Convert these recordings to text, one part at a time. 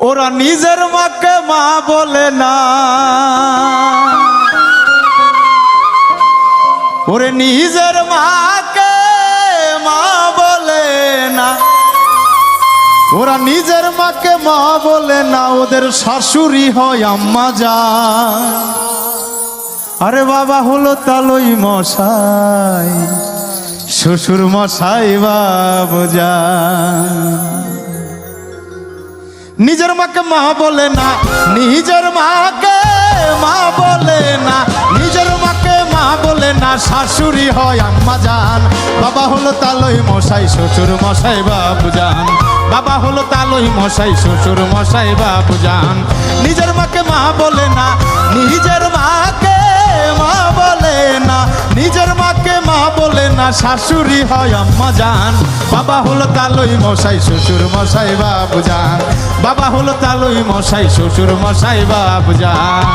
ওরা নিজের মাকে মা বলে না, ওরে নিজের মাকে মা বলে না, ওরা নিজের মাকে মা বলে না, ওদের শাশুড়ি হয় আম্মা জান। আরে বাবা হলো তালই মশাই, শ্বশুর মশাই বাবু জান। নিজের মাকে মা বলে না, নিজের মাকে মা বলে না, নিজের মাকে মা বলে না, শাশুড়ি হয় আম্মা জান। বাবা হলো তালই মশাই, শ্বশুর মশাই বাবু জান। বাবা হলো তালই মশাই, শ্বশুর মশাই বাবু জান। নিজের মাকে মা বলে না, নিজের মাকে মা বলে না, নিজের মাকে মা বলে না, শাশুড়ি হয় আম্মা জান। বাবা হলো তালই মশাই, শ্বশুর মশাই বাবু জান। বাবা হলো তালই মশাই, শ্বশুর মশাই বাবু জান।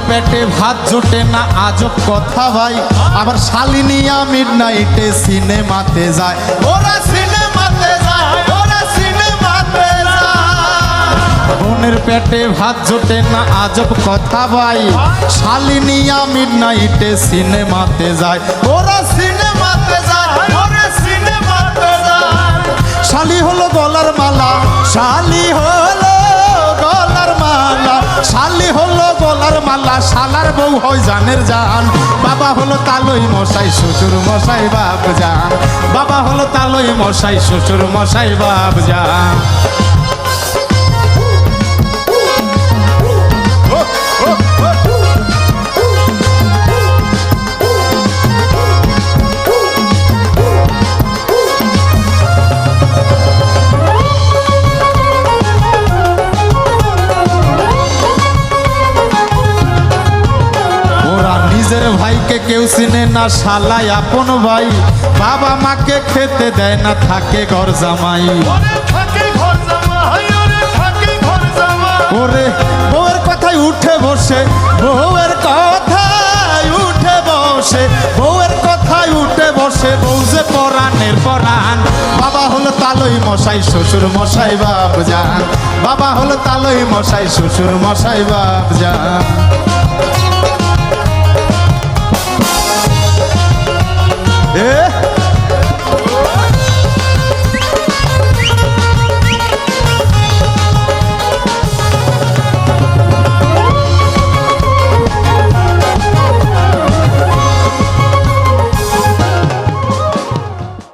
পেটে ভাত জোটে না আজব কথা ভাই, আবার শালিনিয়া মিডনাইটে সিনেমাতে যায়, ওরা সিনেমাতে যায়, ওরা সিনেমাতে যায়। বোনের পেটে ভাত জোটে না আজব কথা ভাই, শালিনিয়া মিডনাইটে সিনেমাতে যায়, ওরা সিনেমাতে যায়, ওরা সিনেমাতে যায়। শালি হলো গলার মালা, শালি হলো গলার মালা, শালি হলো গলার মালা, শালার বউ হয় জানের জান। বাবা হলো তালই মশাই, শ্বশুর মশাই বাপ জান। বাবা হলো তালই মশাই, শ্বশুর মশাই বাপ জান। নিজের ভাইকে কেউ চিনে না, শালাই আপন ভাই। বাবা মাকে খেতে দেয় না, থাকে ঘর জামাই। ওরে বউয়ের কথায় উঠে বসে, বউয়ের কথায় উঠে বসে, বউয়ের কথায় উঠে বসে, বউ যে পরাণের পরাণ। বাবা হলো তালই মশাই, শ্বশুর মশাই বাপ জান। বাবা হলো তালই মশাই, শ্বশুর মশাই বাপ জান।